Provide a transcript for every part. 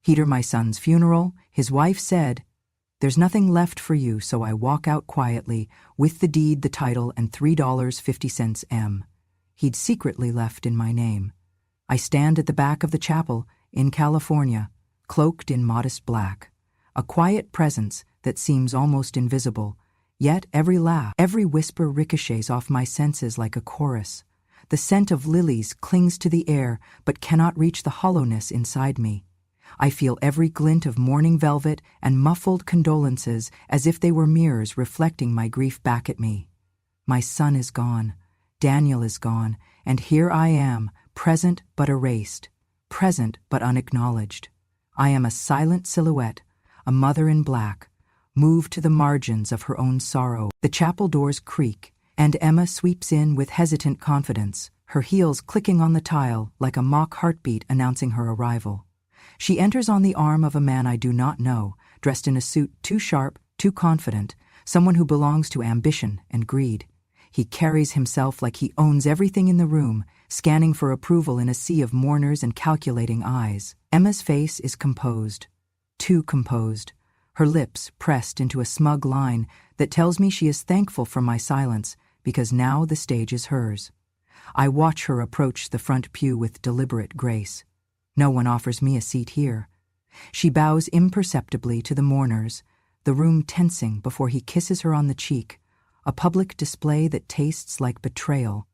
Heater my son's funeral, his wife said, "There's nothing left for you," so I walk out quietly, with the deed, the title, and $3.50 M. He'd secretly left in my name. I stand at the back of the chapel, in California, cloaked in modest black. A quiet presence that seems almost invisible, yet every laugh, every whisper ricochets off my senses like a chorus. The scent of lilies clings to the air, but cannot reach the hollowness inside me. I feel every glint of mourning velvet and muffled condolences as if they were mirrors reflecting my grief back at me. My son is gone, Daniel is gone, and here I am, present but erased, present but unacknowledged. I am a silent silhouette, a mother in black, moved to the margins of her own sorrow. The chapel doors creak, and Emma sweeps in with hesitant confidence, her heels clicking on the tile like a mock heartbeat announcing her arrival. She enters on the arm of a man I do not know, dressed in a suit too sharp, too confident, someone who belongs to ambition and greed. He carries himself like he owns everything in the room, scanning for approval in a sea of mourners and calculating eyes. Emma's face is composed, too composed, her lips pressed into a smug line that tells me she is thankful for my silence because now the stage is hers. I watch her approach the front pew with deliberate grace. No one offers me a seat here. She bows imperceptibly to the mourners, the room tensing before he kisses her on the cheek, a public display that tastes like betrayal.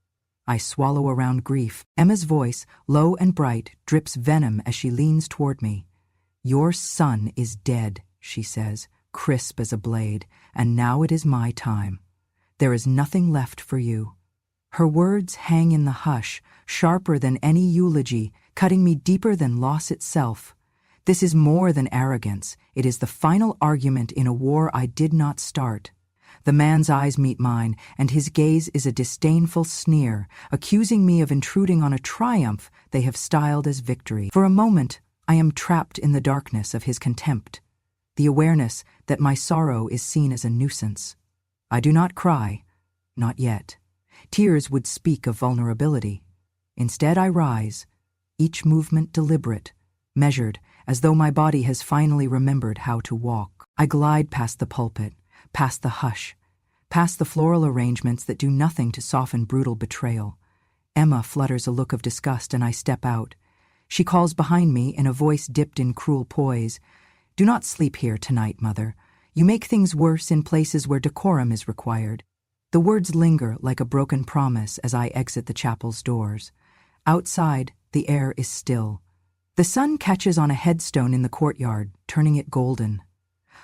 I swallow around grief. Emma's voice, low and bright, drips venom as she leans toward me. "Your son is dead," she says, crisp as a blade, "and now it is my time. There is nothing left for you." Her words hang in the hush, sharper than any eulogy, cutting me deeper than loss itself. This is more than arrogance. It is the final argument in a war I did not start. The man's eyes meet mine, and his gaze is a disdainful sneer, accusing me of intruding on a triumph they have styled as victory. For a moment, I am trapped in the darkness of his contempt, the awareness that my sorrow is seen as a nuisance. I do not cry, not yet. Tears would speak of vulnerability. Instead, I rise, each movement deliberate, measured, as though my body has finally remembered how to walk. I glide past the pulpit, past the hush, past the floral arrangements that do nothing to soften brutal betrayal. Emma flutters a look of disgust and I step out. She calls behind me in a voice dipped in cruel poise, "Do not sleep here tonight, Mother. You make things worse in places where decorum is required." The words linger like a broken promise as I exit the chapel's doors. Outside, the air is still. The sun catches on a headstone in the courtyard, turning it golden.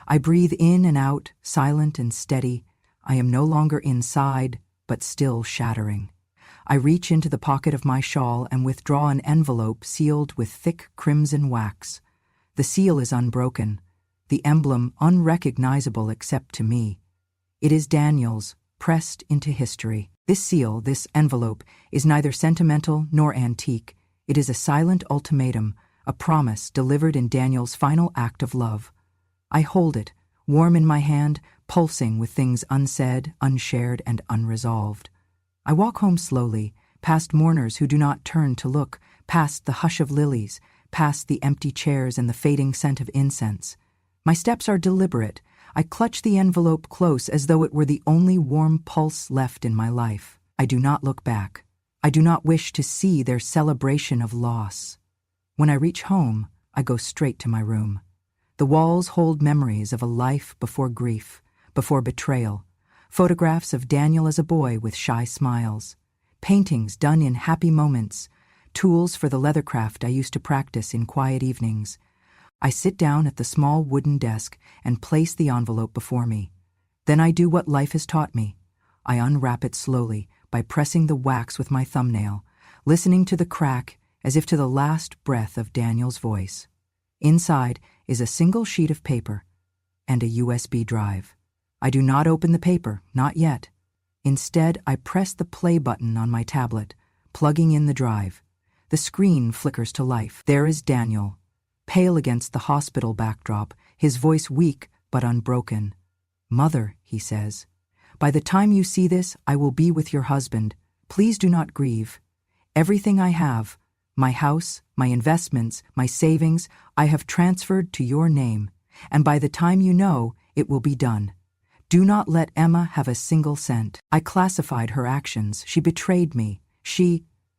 I breathe in and out, silent and steady. I am no longer inside, but still shattering. I reach into the pocket of my shawl and withdraw an envelope sealed with thick crimson wax. The seal is unbroken, the emblem unrecognizable except to me. It is Daniel's, pressed into history. This seal, this envelope, is neither sentimental nor antique. It is a silent ultimatum, a promise delivered in Daniel's final act of love. I hold it, warm in my hand, pulsing with things unsaid, unshared, and unresolved. I walk home slowly, past mourners who do not turn to look, past the hush of lilies, past the empty chairs and the fading scent of incense. My steps are deliberate. I clutch the envelope close as though it were the only warm pulse left in my life. I do not look back. I do not wish to see their celebration of loss. When I reach home, I go straight to my room. The walls hold memories of a life before grief, before betrayal, photographs of Daniel as a boy with shy smiles, paintings done in happy moments, tools for the leathercraft I used to practice in quiet evenings. I sit down at the small wooden desk and place the envelope before me. Then I do what life has taught me. I unwrap it slowly by pressing the wax with my thumbnail, listening to the crack as if to the last breath of Daniel's voice. Inside is a single sheet of paper and a USB drive. I do not open the paper, not yet. Instead, I press the play button on my tablet, plugging in the drive. The screen flickers to life. There is Daniel, pale against the hospital backdrop, his voice weak but unbroken. "Mother," he says, "by the time you see this, I will be with your husband. Please do not grieve. Everything I have, I will give to you." My house, my investments, my savings, I have transferred to your name, and by the time you know, it will be done. Do not let Emma have a single cent. I classified her actions. She betrayed me.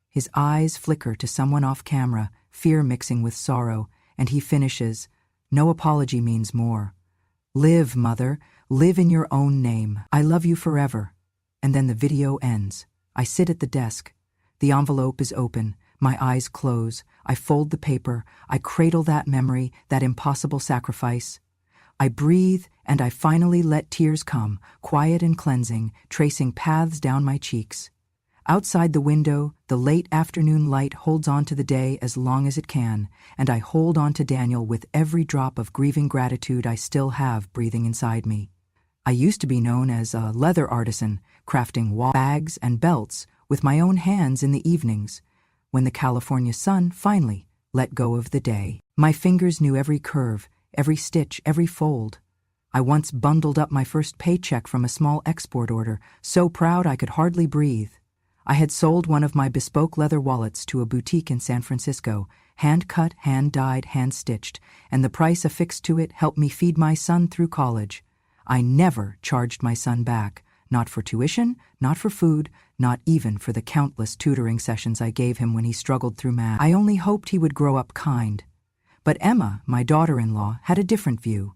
His eyes flicker to someone off camera, fear mixing with sorrow, and he finishes, no apology means more. Live, mother, live in your own name. I love you forever. And then the video ends. I sit at the desk. The envelope is open. My eyes close. I fold the paper. I cradle that memory, that impossible sacrifice. I breathe, and I finally let tears come, quiet and cleansing, tracing paths down my cheeks. Outside the window, the late afternoon light holds on to the day as long as it can, and I hold on to Daniel with every drop of grieving gratitude I still have breathing inside me. I used to be known as a leather artisan, crafting bags and belts with my own hands in the evenings, when the California sun finally let go of the day. My fingers knew every curve, every stitch, every fold. I once bundled up my first paycheck from a small export order, so proud I could hardly breathe. I had sold one of my bespoke leather wallets to a boutique in San Francisco, hand-cut, hand-dyed, hand-stitched, and the price affixed to it helped me feed my son through college. I never charged my son back, not for tuition, not for food, not even for the countless tutoring sessions I gave him when he struggled through math. I only hoped he would grow up kind. But Emma, my daughter-in-law, had a different view.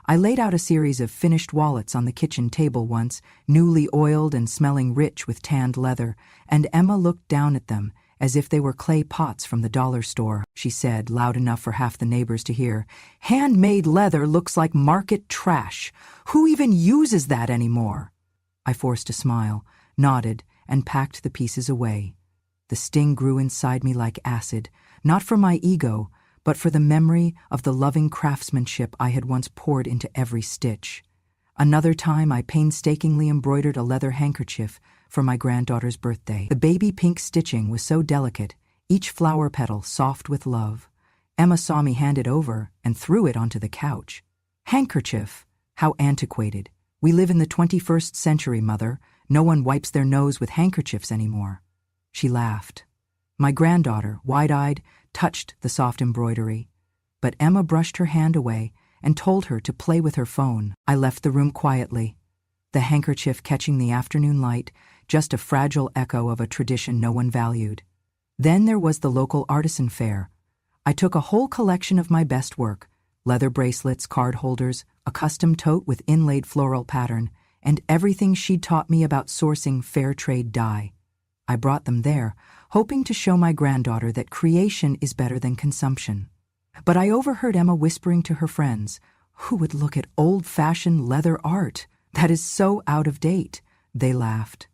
I laid out a series of finished wallets on the kitchen table once, newly oiled and smelling rich with tanned leather, and Emma looked down at them as if they were clay pots from the dollar store. She said, loud enough for half the neighbors to hear, "Handmade leather looks like market trash. Who even uses that anymore?" I forced a smile, nodded, and packed the pieces away. The sting grew inside me like acid, not for my ego, but for the memory of the loving craftsmanship I had once poured into every stitch. Another time I painstakingly embroidered a leather handkerchief for my granddaughter's birthday. The baby pink stitching was so delicate, each flower petal soft with love. Emma saw me hand it over and threw it onto the couch. Handkerchief? How antiquated. We live in the 21st century, Mother. No one wipes their nose with handkerchiefs anymore. She laughed. My granddaughter, wide-eyed, touched the soft embroidery, but Emma brushed her hand away and told her to play with her phone. I left the room quietly, the handkerchief catching the afternoon light, just a fragile echo of a tradition no one valued. Then there was the local artisan fair. I took a whole collection of my best work, leather bracelets, card holders, a custom tote with inlaid floral pattern, and everything she'd taught me about sourcing fair trade dye. I brought them there, hoping to show my granddaughter that creation is better than consumption. But I overheard Emma whispering to her friends, "Who would look at old-fashioned leather art? That is so out of date." They laughed.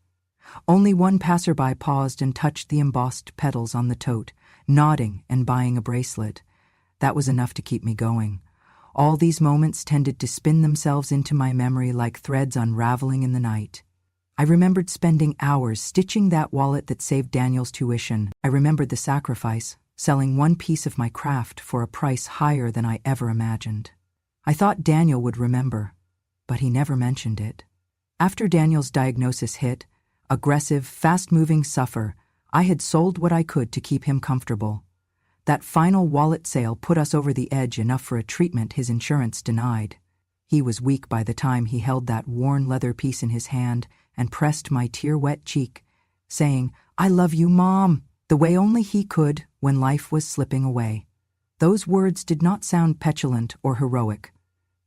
Only one passerby paused and touched the embossed petals on the tote, nodding and buying a bracelet. That was enough to keep me going. All these moments tended to spin themselves into my memory like threads unraveling in the night. I remembered spending hours stitching that wallet that saved Daniel's tuition. I remembered the sacrifice, selling one piece of my craft for a price higher than I ever imagined. I thought Daniel would remember, but he never mentioned it. After Daniel's diagnosis hit, aggressive, fast-moving suffer, I had sold what I could to keep him comfortable. That final wallet sale put us over the edge enough for a treatment his insurance denied. He was weak by the time he held that worn leather piece in his hand and pressed my tear-wet cheek, saying, "I love you, Mom," the way only he could when life was slipping away. Those words did not sound petulant or heroic.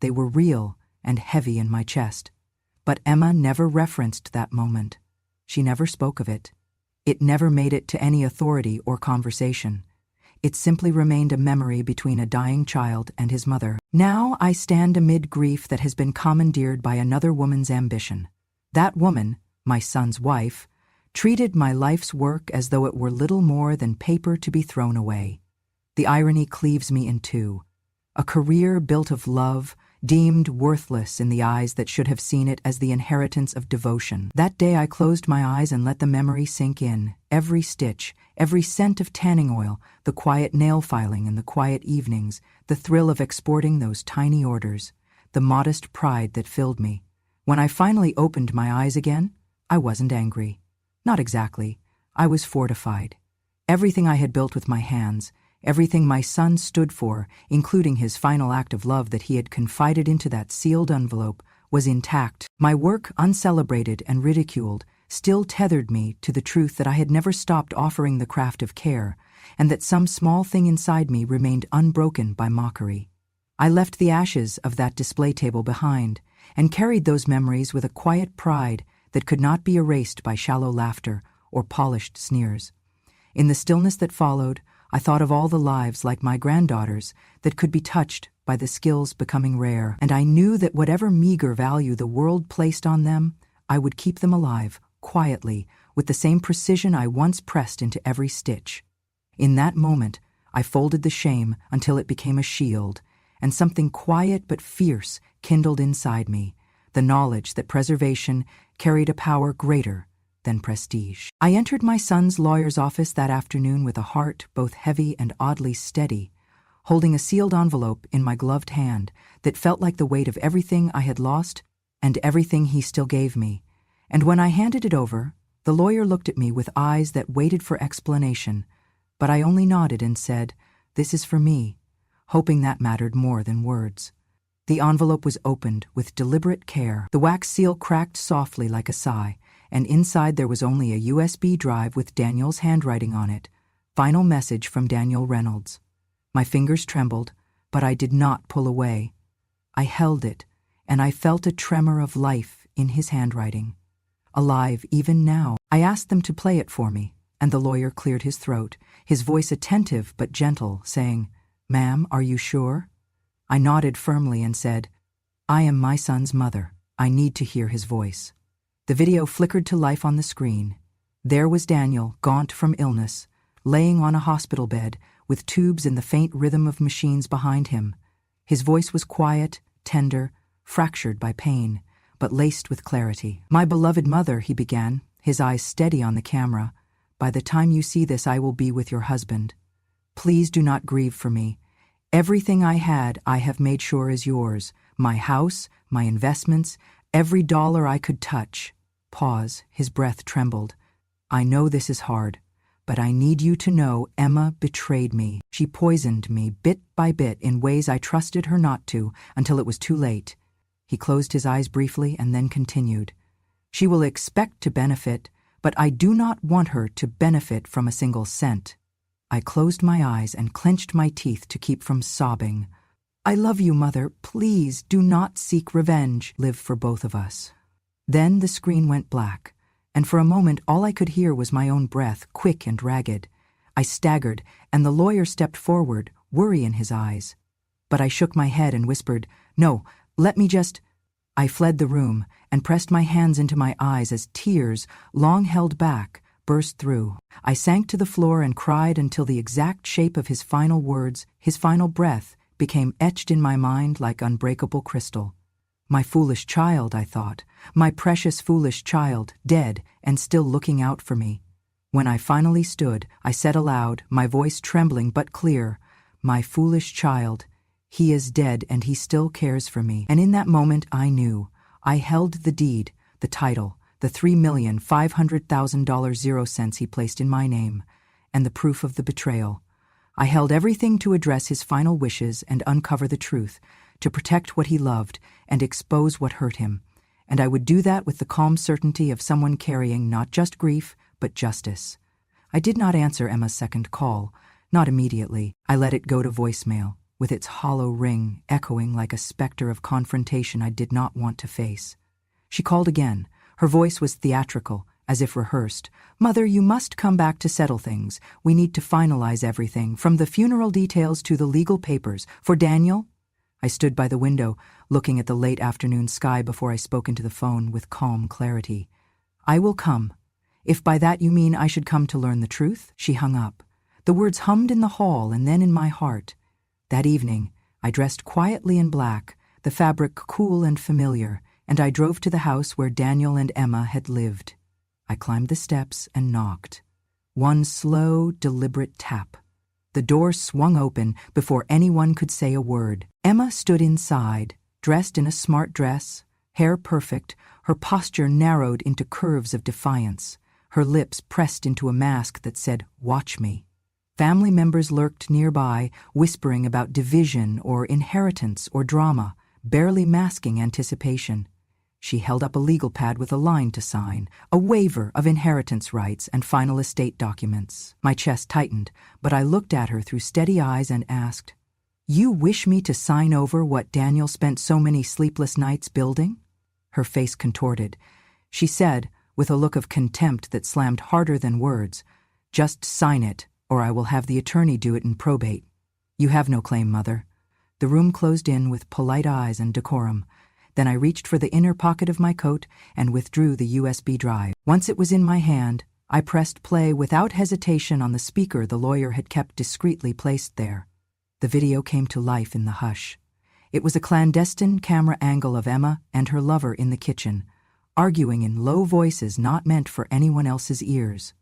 They were real and heavy in my chest. But Emma never referenced that moment. She never spoke of it. It never made it to any authority or conversation. It simply remained a memory between a dying child and his mother. Now I stand amid grief that has been commandeered by another woman's ambition. That woman, my son's wife, treated my life's work as though it were little more than paper to be thrown away. The irony cleaves me in two. A career built of love, deemed worthless in the eyes that should have seen it as the inheritance of devotion. That day I closed my eyes and let the memory sink in. Every stitch, every scent of tanning oil, the quiet nail filing in the quiet evenings, the thrill of exporting those tiny orders, the modest pride that filled me. When I finally opened my eyes again, I wasn't angry. Not exactly. I was fortified. Everything I had built with my hands, everything my son stood for, including his final act of love that he had confided into that sealed envelope, was intact. My work, uncelebrated and ridiculed, still tethered me to the truth that I had never stopped offering the craft of care, and that some small thing inside me remained unbroken by mockery. I left the ashes of that display table behind, and carried those memories with a quiet pride that could not be erased by shallow laughter or polished sneers. In the stillness that followed, I thought of all the lives like my granddaughter's that could be touched by the skills becoming rare, and I knew that whatever meager value the world placed on them, I would keep them alive, quietly, with the same precision I once pressed into every stitch. In that moment, I folded the shame until it became a shield, and something quiet but fierce kindled inside me, the knowledge that preservation carried a power greater than prestige. I entered my son's lawyer's office that afternoon with a heart both heavy and oddly steady, holding a sealed envelope in my gloved hand that felt like the weight of everything I had lost and everything he still gave me. And when I handed it over, the lawyer looked at me with eyes that waited for explanation, but I only nodded and said, "This is for me," hoping that mattered more than words. The envelope was opened with deliberate care. The wax seal cracked softly like a sigh, and inside there was only a USB drive with Daniel's handwriting on it. Final message from Daniel Reynolds. My fingers trembled, but I did not pull away. I held it, and I felt a tremor of life in his handwriting. Alive even now. I asked them to play it for me, and the lawyer cleared his throat, his voice attentive but gentle, saying, "Ma'am, are you sure?" I nodded firmly and said, "I am my son's mother. I need to hear his voice." The video flickered to life on the screen. There was Daniel, gaunt from illness, laying on a hospital bed, with tubes in the faint rhythm of machines behind him. His voice was quiet, tender, fractured by pain, but laced with clarity. "My beloved mother," he began, his eyes steady on the camera, "by the time you see this I will be with your husband. Please do not grieve for me. Everything I had I have made sure is yours. My house, my investments, every dollar I could touch." Pause, his breath trembled. "I know this is hard, but I need you to know Emma betrayed me. She poisoned me bit by bit in ways I trusted her not to until it was too late." He closed his eyes briefly and then continued. "She will expect to benefit, but I do not want her to benefit from a single cent." I closed my eyes and clenched my teeth to keep from sobbing. "I love you, Mother. Please do not seek revenge. Live for both of us." Then the screen went black, and for a moment all I could hear was my own breath, quick and ragged. I staggered, and the lawyer stepped forward, worry in his eyes. But I shook my head and whispered, "No, let me just—" I fled the room and pressed my hands into my eyes as tears, long held back, burst through. I sank to the floor and cried until the exact shape of his final words, his final breath, became etched in my mind like unbreakable crystal. My foolish child, I thought, my precious foolish child, dead and still looking out for me. When I finally stood, I said aloud, my voice trembling but clear, "My foolish child, he is dead and he still cares for me." And in that moment I knew. I held the deed, the title, the $3,500,000 0 cents he placed in my name, and the proof of the betrayal. I held everything to address his final wishes and uncover the truth, to protect what he loved and expose what hurt him. And I would do that with the calm certainty of someone carrying not just grief, but justice. I did not answer Emma's second call, not immediately. I let it go to voicemail, with its hollow ring echoing like a specter of confrontation I did not want to face. She called again. Her voice was theatrical, as if rehearsed. "Mother, you must come back to settle things. We need to finalize everything, from the funeral details to the legal papers. For Daniel?" I stood by the window, looking at the late afternoon sky before I spoke into the phone with calm clarity. "I will come. If by that you mean I should come to learn the truth?" She hung up. The words hummed in the hall and then in my heart. That evening, I dressed quietly in black, the fabric cool and familiar, and I drove to the house where Daniel and Emma had lived. I climbed the steps and knocked. One slow, deliberate tap. The door swung open before anyone could say a word. Emma stood inside, dressed in a smart dress, hair perfect, her posture narrowed into curves of defiance. her lips pressed into a mask that said, "Watch me." Family members lurked nearby, whispering about division or inheritance or drama, barely masking anticipation. She held up a legal pad with a line to sign, a waiver of inheritance rights and final estate documents. My chest tightened, but I looked at her through steady eyes and asked, "You wish me to sign over what Daniel spent so many sleepless nights building?" Her face contorted. She said, with a look of contempt that slammed harder than words, "Just sign it, or I will have the attorney do it in probate. You have no claim, Mother." The room closed in with polite eyes and decorum. Then I reached for the inner pocket of my coat and withdrew the USB drive. Once it was in my hand, I pressed play without hesitation on the speaker the lawyer had kept discreetly placed there. The video came to life in the hush. It was a clandestine camera angle of Emma and her lover in the kitchen, arguing in low voices not meant for anyone else's ears.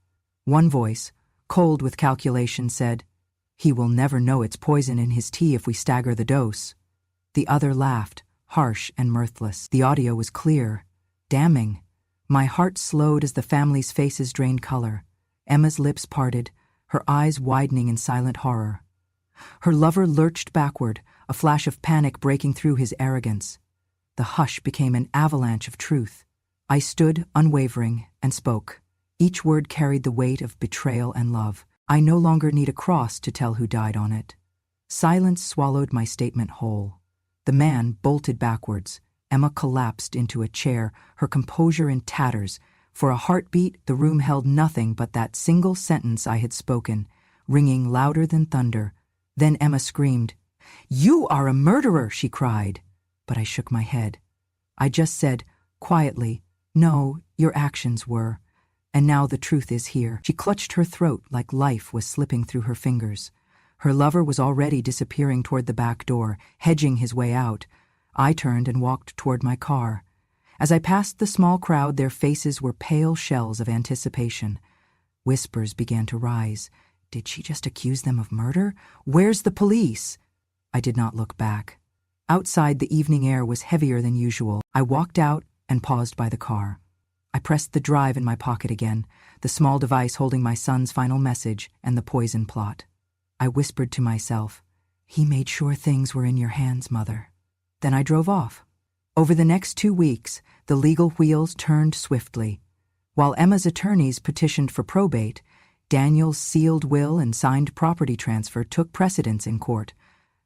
One voice, cold with calculation, said, "He will never know it's poison in his tea if we stagger the dose." The other laughed, harsh and mirthless. The audio was clear, damning. My heart slowed as the family's faces drained color. Emma's lips parted, her eyes widening in silent horror. Her lover lurched backward, a flash of panic breaking through his arrogance. The hush became an avalanche of truth. I stood, unwavering, and spoke. Each word carried the weight of betrayal and love. I no longer need a cross to tell who died on it. Silence swallowed my statement whole. The man bolted backwards. Emma collapsed into a chair, her composure in tatters. For a heartbeat, the room held nothing but that single sentence I had spoken, ringing louder than thunder. Then Emma screamed. "You are a murderer!" she cried. But I shook my head. I just said, quietly, "No, your actions were. And now the truth is here." She clutched her throat like life was slipping through her fingers. Her lover was already disappearing toward the back door, hedging his way out. I turned and walked toward my car. As I passed the small crowd, their faces were pale shells of anticipation. Whispers began to rise. Did she just accuse them of murder? Where's the police? I did not look back. Outside, the evening air was heavier than usual. I walked out and paused by the car. I pressed the drive in my pocket again, the small device holding my son's final message and the poison plot. I whispered to myself, "He made sure things were in your hands, Mother." Then I drove off. Over the next 2 weeks, the legal wheels turned swiftly. While Emma's attorneys petitioned for probate, Daniel's sealed will and signed property transfer took precedence in court,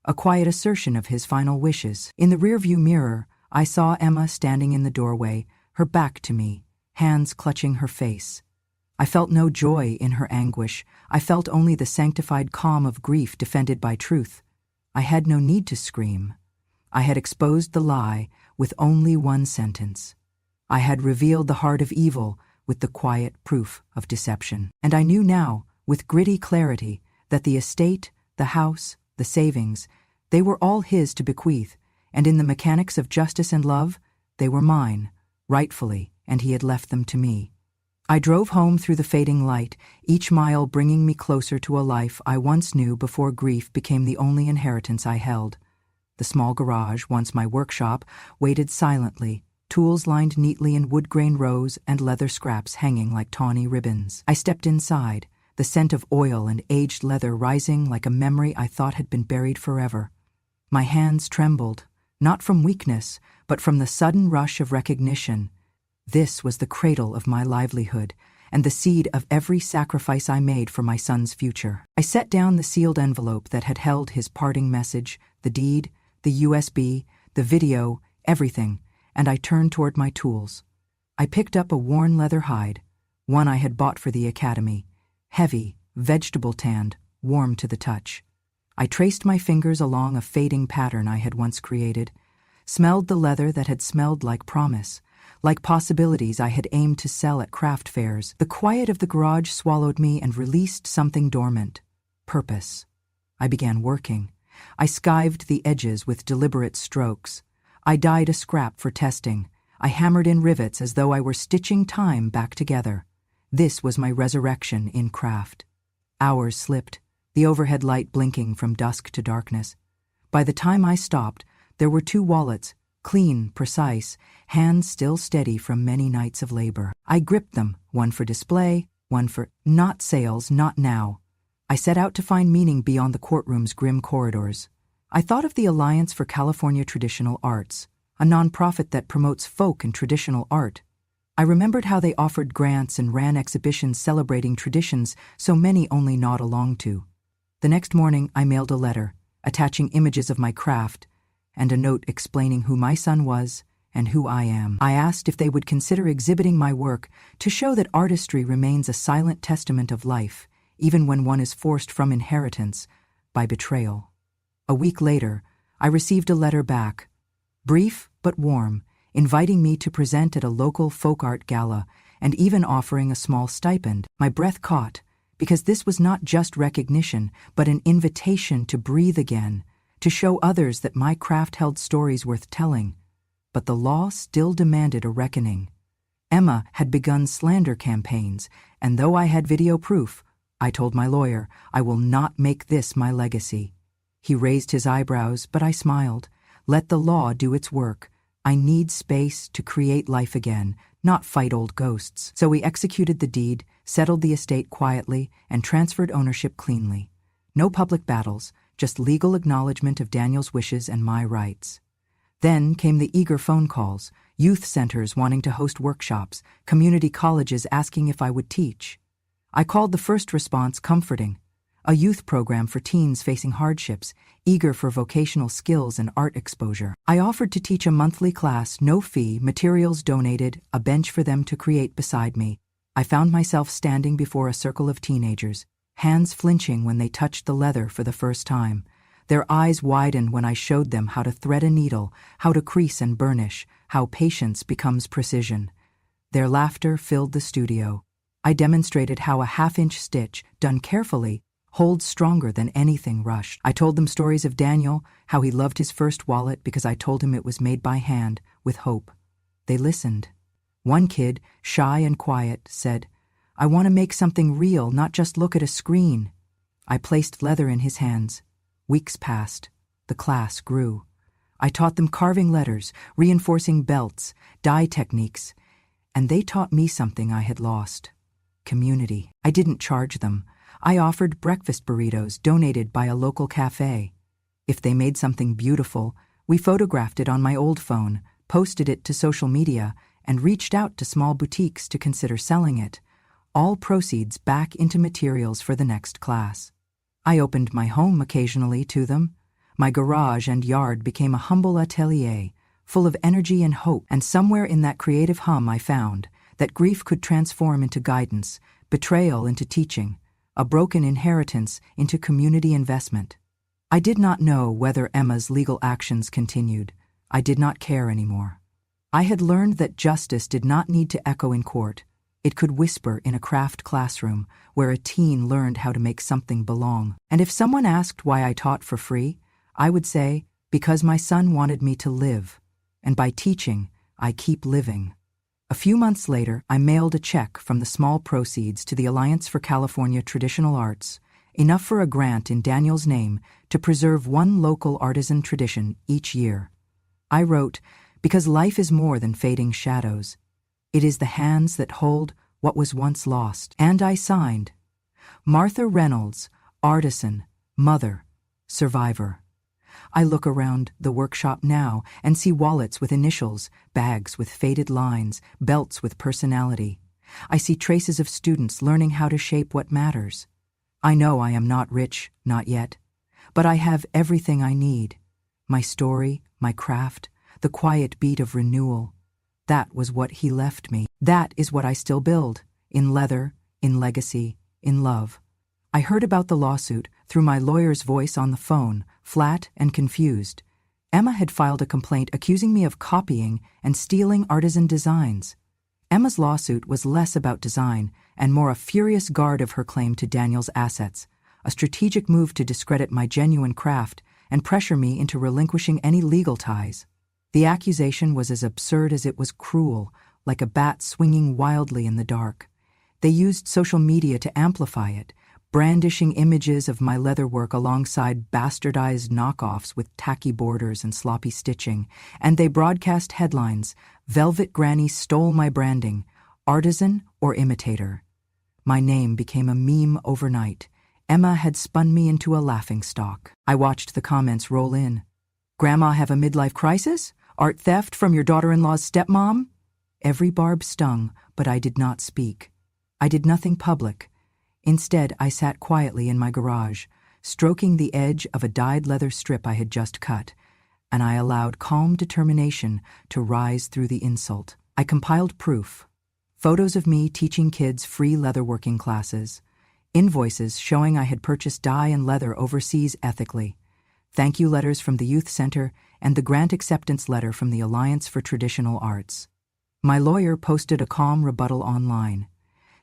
a quiet assertion of his final wishes. In the rearview mirror, I saw Emma standing in the doorway, her back to me, hands clutching her face. I felt no joy in her anguish. I felt only the sanctified calm of grief defended by truth. I had no need to scream. I had exposed the lie with only one sentence. I had revealed the heart of evil with the quiet proof of deception. And I knew now, with gritty clarity, that the estate, the house, the savings, they were all his to bequeath, and in the mechanics of justice and love, they were mine, rightfully, and he had left them to me. I drove home through the fading light, each mile bringing me closer to a life I once knew before grief became the only inheritance I held. The small garage, once my workshop, waited silently, tools lined neatly in wood-grain rows and leather scraps hanging like tawny ribbons. I stepped inside, the scent of oil and aged leather rising like a memory I thought had been buried forever. My hands trembled, not from weakness, but from the sudden rush of recognition. This was the cradle of my livelihood, and the seed of every sacrifice I made for my son's future. I set down the sealed envelope that had held his parting message, the deed, the USB, the video, everything, and I turned toward my tools. I picked up a worn leather hide, one I had bought for the academy, heavy, vegetable-tanned, warm to the touch. I traced my fingers along a fading pattern I had once created, smelled the leather that had smelled like promise, like possibilities I had aimed to sell at craft fairs. The quiet of the garage swallowed me and released something dormant. Purpose. I began working. I skived the edges with deliberate strokes. I dyed a scrap for testing. I hammered in rivets as though I were stitching time back together. This was my resurrection in craft. Hours slipped, the overhead light blinking from dusk to darkness. By the time I stopped, there were 2 wallets, clean, precise, hands still steady from many nights of labor. I gripped them, one for display, one for not sales, not now. I set out to find meaning beyond the courtroom's grim corridors. I thought of the Alliance for California Traditional Arts, a nonprofit that promotes folk and traditional art. I remembered how they offered grants and ran exhibitions celebrating traditions so many only nod along to. The next morning, I mailed a letter, attaching images of my craft, and a note explaining who my son was and who I am. I asked if they would consider exhibiting my work to show that artistry remains a silent testament of life, even when one is forced from inheritance by betrayal. A week later, I received a letter back, brief but warm, inviting me to present at a local folk art gala and even offering a small stipend. My breath caught, because this was not just recognition, but an invitation to breathe again, to show others that my craft held stories worth telling. But the law still demanded a reckoning. Emma had begun slander campaigns, and though I had video proof, I told my lawyer, I will not make this my legacy. He raised his eyebrows, but I smiled. Let the law do its work. I need space to create life again, not fight old ghosts. So we executed the deed, settled the estate quietly, and transferred ownership cleanly. No public battles, just legal acknowledgement of Daniel's wishes and my rights. Then came the eager phone calls, youth centers wanting to host workshops, community colleges asking if I would teach. I called the first response comforting, a youth program for teens facing hardships, eager for vocational skills and art exposure. I offered to teach a monthly class, no fee, materials donated, a bench for them to create beside me. I found myself standing before a circle of teenagers, hands flinching when they touched the leather for the first time. Their eyes widened when I showed them how to thread a needle, how to crease and burnish, how patience becomes precision. Their laughter filled the studio. I demonstrated how a half-inch stitch, done carefully, holds stronger than anything rushed. I told them stories of Daniel, how he loved his first wallet because I told him it was made by hand, with hope. They listened. One kid, shy and quiet, said, I want to make something real, not just look at a screen. I placed leather in his hands. Weeks passed. The class grew. I taught them carving letters, reinforcing belts, dye techniques, and they taught me something I had lost. Community. I didn't charge them. I offered breakfast burritos donated by a local cafe. If they made something beautiful, we photographed it on my old phone, posted it to social media, and reached out to small boutiques to consider selling it. All proceeds back into materials for the next class. I opened my home occasionally to them. My garage and yard became a humble atelier, full of energy and hope, and somewhere in that creative hum I found that grief could transform into guidance, betrayal into teaching, a broken inheritance into community investment. I did not know whether Emma's legal actions continued. I did not care anymore. I had learned that justice did not need to echo in court. It could whisper in a craft classroom where a teen learned how to make something belong. And if someone asked why I taught for free, I would say, because my son wanted me to live. And by teaching, I keep living. A few months later, I mailed a check from the small proceeds to the Alliance for California Traditional Arts, enough for a grant in Daniel's name to preserve one local artisan tradition each year. I wrote, because life is more than fading shadows. It is the hands that hold what was once lost. And I signed, Martha Reynolds, artisan, mother, survivor. I look around the workshop now and see wallets with initials, bags with faded lines, belts with personality. I see traces of students learning how to shape what matters. I know I am not rich, not yet, but I have everything I need. My story, my craft, the quiet beat of renewal. That was what he left me. That is what I still build, in leather, in legacy, in love. I heard about the lawsuit through my lawyer's voice on the phone, flat and confused. Emma had filed a complaint accusing me of copying and stealing artisan designs. Emma's lawsuit was less about design and more a furious guard of her claim to Daniel's assets, a strategic move to discredit my genuine craft and pressure me into relinquishing any legal ties. The accusation was as absurd as it was cruel, like a bat swinging wildly in the dark. They used social media to amplify it, brandishing images of my leatherwork alongside bastardized knockoffs with tacky borders and sloppy stitching, and they broadcast headlines, "Velvet Granny stole my branding, artisan or imitator." My name became a meme overnight. Emma had spun me into a laughingstock. I watched the comments roll in. "Grandma have a midlife crisis? Art theft from your daughter-in-law's stepmom?" Every barb stung, but I did not speak. I did nothing public. Instead, I sat quietly in my garage, stroking the edge of a dyed leather strip I had just cut, and I allowed calm determination to rise through the insult. I compiled proof. Photos of me teaching kids free leatherworking classes, invoices showing I had purchased dye and leather overseas ethically, thank you letters from the youth center, and the grant acceptance letter from the Alliance for Traditional Arts. My lawyer posted a calm rebuttal online.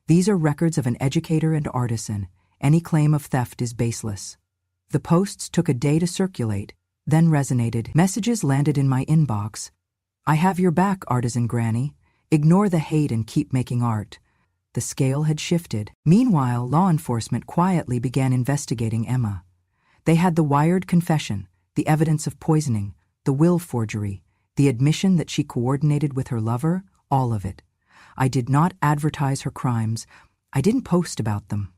"These are records of an educator and artisan. Any claim of theft is baseless." The posts took a day to circulate, then resonated. Messages landed in my inbox. "I have your back, artisan granny. Ignore the hate and keep making art." The scale had shifted. Meanwhile, law enforcement quietly began investigating Emma. They had the wired confession, the evidence of poisoning, the will forgery, the admission that she coordinated with her lover, all of it. I did not advertise her crimes. I didn't post about them.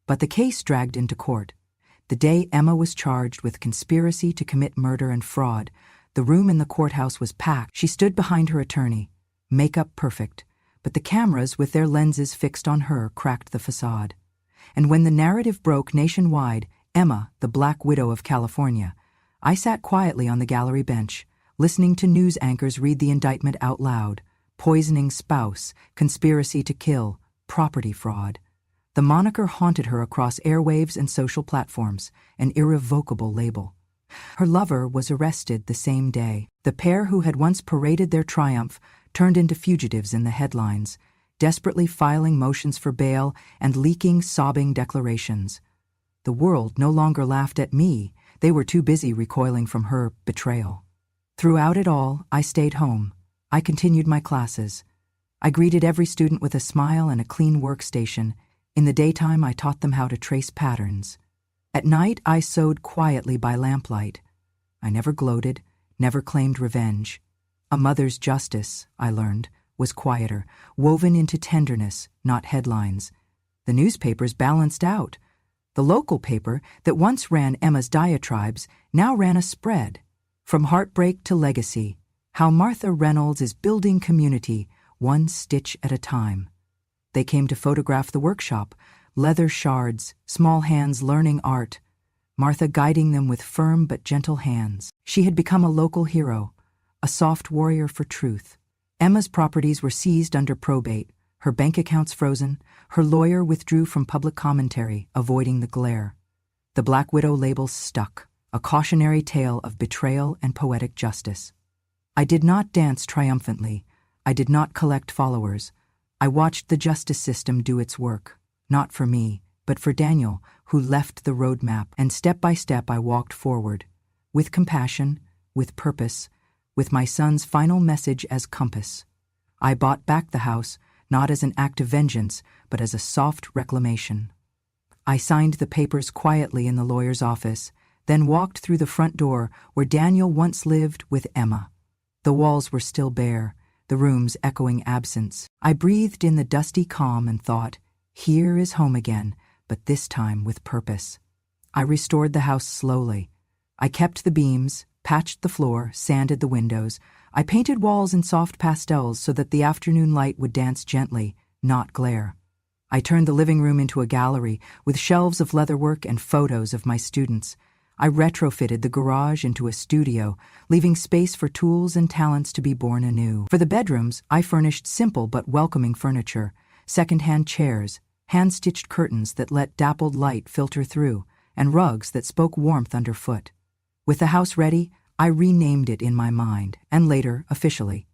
But the case dragged into court. The day Emma was charged with conspiracy to commit murder and fraud, the room in the courthouse was packed. She stood behind her attorney, makeup perfect, but the cameras with their lenses fixed on her cracked the facade. And when the narrative broke nationwide, Emma, the Black Widow of California, I sat quietly on the gallery bench, listening to news anchors read the indictment out loud: poisoning spouse, conspiracy to kill, property fraud. The moniker haunted her across airwaves and social platforms, an irrevocable label. Her lover was arrested the same day. The pair who had once paraded their triumph turned into fugitives in the headlines, desperately filing motions for bail and leaking sobbing declarations. The world no longer laughed at me. They were too busy recoiling from her betrayal. Throughout it all, I stayed home. I continued my classes. I greeted every student with a smile and a clean workstation. In the daytime, I taught them how to trace patterns. At night, I sewed quietly by lamplight. I never gloated, never claimed revenge. A mother's justice, I learned, was quieter, woven into tenderness, not headlines. The newspapers balanced out. The local paper that once ran Emma's diatribes now ran a spread. From heartbreak to legacy, how Martha Reynolds is building community, one stitch at a time. They came to photograph the workshop, leather shards, small hands learning art, Martha guiding them with firm but gentle hands. She had become a local hero, a soft warrior for truth. Emma's properties were seized under probate, her bank accounts frozen, her lawyer withdrew from public commentary, avoiding the glare. The Black Widow label stuck, a cautionary tale of betrayal and poetic justice. I did not dance triumphantly. I did not collect followers. I watched the justice system do its work, not for me, but for Daniel, who left the roadmap, and step by step I walked forward, with compassion, with purpose, with my son's final message as compass. I bought back the house, not as an act of vengeance, but as a soft reclamation. I signed the papers quietly in the lawyer's office, then walked through the front door where Daniel once lived with Emma. The walls were still bare, the rooms echoing absence. I breathed in the dusty calm and thought, here is home again, but this time with purpose. I restored the house slowly. I kept the beams, patched the floor, sanded the windows. I painted walls in soft pastels so that the afternoon light would dance gently, not glare. I turned the living room into a gallery with shelves of leatherwork and photos of my students. I retrofitted the garage into a studio, leaving space for tools and talents to be born anew. For the bedrooms, I furnished simple but welcoming furniture, second-hand chairs, hand-stitched curtains that let dappled light filter through, and rugs that spoke warmth underfoot. With the house ready, I renamed it in my mind, and later, officially,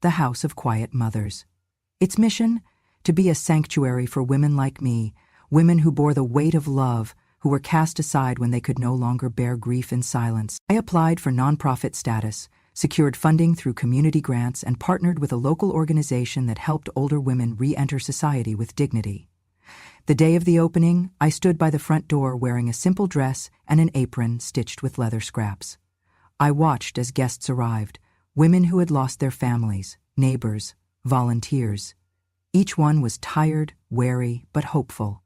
the House of Quiet Mothers. Its mission? To be a sanctuary for women like me, women who bore the weight of love, who were cast aside when they could no longer bear grief in silence. I applied for nonprofit status, secured funding through community grants, and partnered with a local organization that helped older women re-enter society with dignity. The day of the opening, I stood by the front door wearing a simple dress and an apron stitched with leather scraps. I watched as guests arrived, women who had lost their families, neighbors, volunteers. Each one was tired, wary, but hopeful.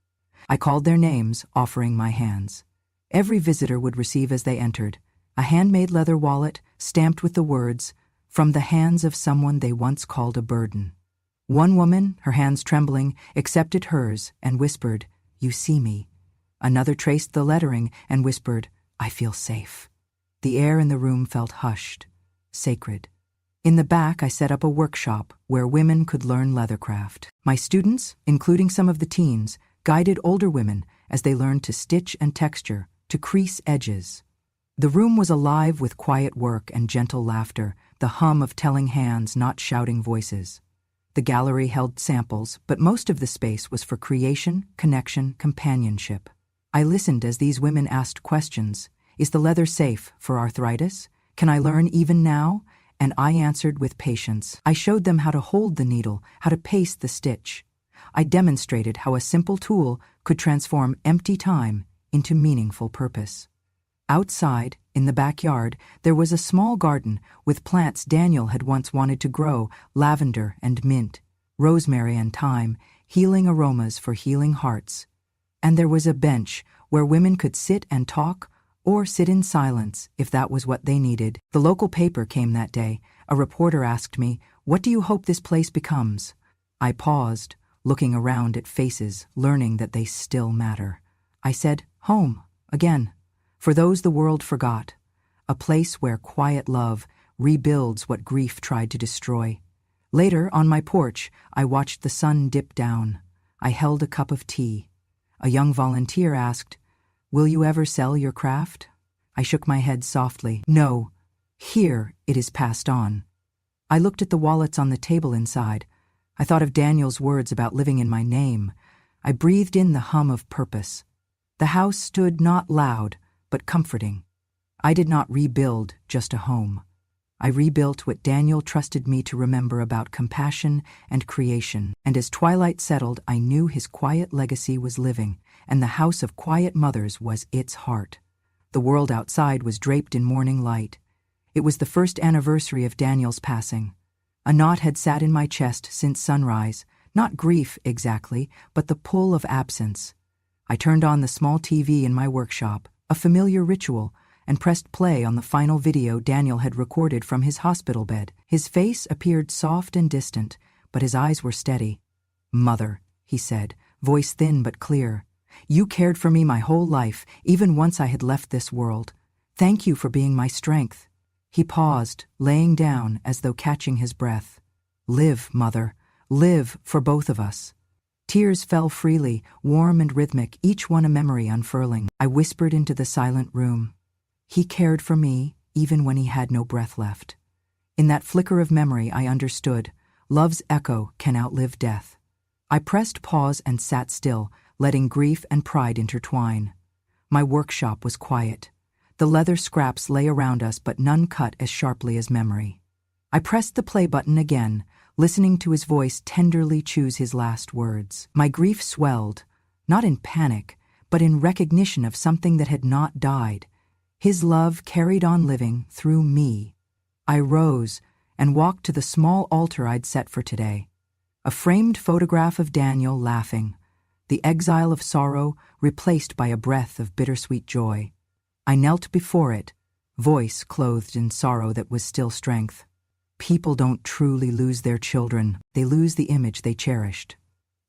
I called their names, offering my hands. Every visitor would receive as they entered a handmade leather wallet stamped with the words, "From the hands of someone they once called a burden." One woman, her hands trembling, accepted hers and whispered, "You see me." Another traced the lettering and whispered, "I feel safe." The air in the room felt hushed, sacred. In the back, I set up a workshop where women could learn leathercraft. My students, including some of the teens, guided older women as they learned to stitch and texture, to crease edges. The room was alive with quiet work and gentle laughter, the hum of telling hands, not shouting voices. The gallery held samples, but most of the space was for creation, connection, companionship. I listened as these women asked questions. Is the leather safe for arthritis? Can I learn even now? And I answered with patience. I showed them how to hold the needle, how to pace the stitch. I demonstrated how a simple tool could transform empty time into meaningful purpose. Outside, in the backyard, there was a small garden with plants Daniel had once wanted to grow, lavender and mint, rosemary and thyme, healing aromas for healing hearts. And there was a bench where women could sit and talk, or sit in silence if that was what they needed. The local paper came that day. A reporter asked me, "What do you hope this place becomes?" I paused, looking around at faces, learning that they still matter. I said, "Home, again, for those the world forgot. A place where quiet love rebuilds what grief tried to destroy." Later, on my porch, I watched the sun dip down. I held a cup of tea. A young volunteer asked, "Will you ever sell your craft?" I shook my head softly. "No. Here it is passed on." I looked at the wallets on the table inside. I thought of Daniel's words about living in my name. I breathed in the hum of purpose. The house stood not loud, but comforting. I did not rebuild just a home. I rebuilt what Daniel trusted me to remember about compassion and creation. And as twilight settled, I knew his quiet legacy was living, and the house of quiet mothers was its heart. The world outside was draped in morning light. It was the first anniversary of Daniel's passing. A knot had sat in my chest since sunrise, not grief exactly, but the pull of absence. I turned on the small TV in my workshop, a familiar ritual, and pressed play on the final video Daniel had recorded from his hospital bed. His face appeared soft and distant, but his eyes were steady. "Mother," he said, voice thin but clear, "you cared for me my whole life, even once I had left this world. Thank you for being my strength." He paused, laying down as though catching his breath. "Live, Mother, live for both of us." Tears fell freely, warm and rhythmic, each one a memory unfurling. I whispered into the silent room. He cared for me even when he had no breath left. In that flicker of memory I understood. Love's echo can outlive death. I pressed pause and sat still, letting grief and pride intertwine. My workshop was quiet. The leather scraps lay around us, but none cut as sharply as memory. I pressed the play button again, listening to his voice tenderly choose his last words. My grief swelled, not in panic, but in recognition of something that had not died. His love carried on living through me. I rose and walked to the small altar I'd set for today. A framed photograph of Daniel laughing, the exile of sorrow replaced by a breath of bittersweet joy. I knelt before it, voice clothed in sorrow that was still strength. People don't truly lose their children, they lose the image they cherished.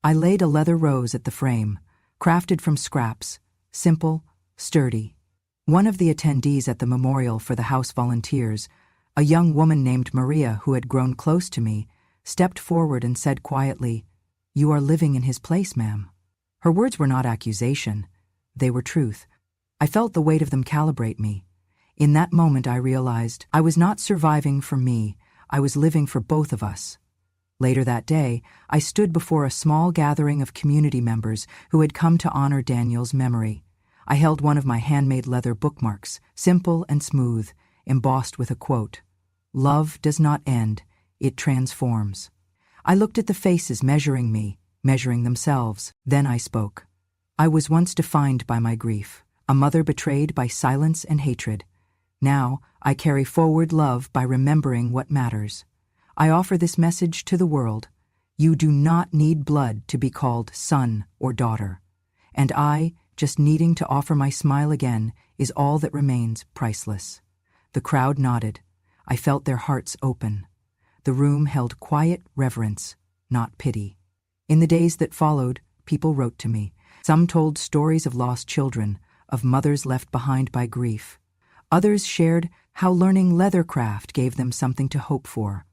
I laid a leather rose at the frame, crafted from scraps, simple, sturdy. One of the attendees at the memorial for the house volunteers, a young woman named Maria who had grown close to me, stepped forward and said quietly, "You are living in his place, ma'am." Her words were not accusation, they were truth. I felt the weight of them calibrate me. In that moment I realized I was not surviving for me, I was living for both of us. Later that day, I stood before a small gathering of community members who had come to honor Daniel's memory. I held one of my handmade leather bookmarks, simple and smooth, embossed with a quote, "Love does not end, it transforms." I looked at the faces measuring me, measuring themselves. Then I spoke. I was once defined by my grief, a mother betrayed by silence and hatred. Now I carry forward love by remembering what matters. I offer this message to the world. You do not need blood to be called son or daughter. And I, just needing to offer my smile again, is all that remains priceless. The crowd nodded. I felt their hearts open. The room held quiet reverence, not pity. In the days that followed, people wrote to me. Some told stories of lost children, of mothers left behind by grief. Others shared how learning leathercraft gave them something to hope for,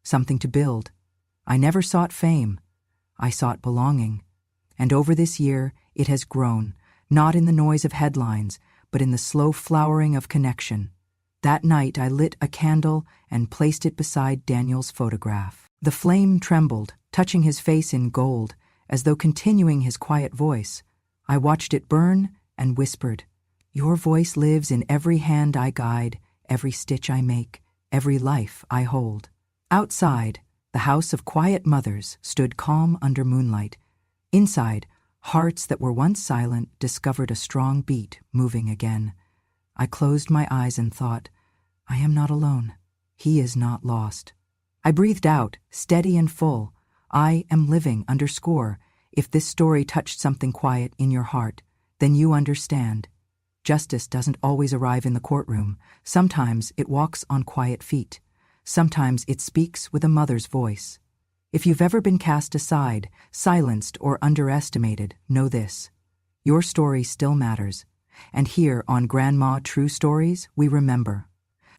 something to build. I never sought fame. I sought belonging. And over this year, it has grown, not in the noise of headlines, but in the slow flowering of connection. That night I lit a candle and placed it beside Daniel's photograph. The flame trembled, touching his face in gold, as though continuing his quiet voice. I watched it burn and whispered, "Your voice lives in every hand I guide, every stitch I make, every life I hold." Outside, the house of quiet mothers stood calm under moonlight. Inside, hearts that were once silent discovered a strong beat moving again. I closed my eyes and thought, I am not alone. He is not lost. I breathed out, steady and full. I am living _. If this story touched something quiet in your heart, then you understand. Justice doesn't always arrive in the courtroom. Sometimes it walks on quiet feet. Sometimes it speaks with a mother's voice. If you've ever been cast aside, silenced, or underestimated, know this. Your story still matters. And here on Grandma True Stories, we remember.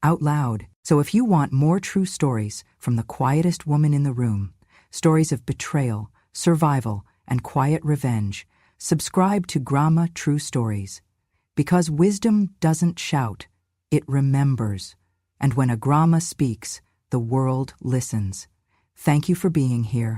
Out loud. So if you want more true stories from the quietest woman in the room, stories of betrayal, survival, and quiet revenge, subscribe to Grandma True Stories. Because wisdom doesn't shout, it remembers. And when a grandma speaks, the world listens. Thank you for being here.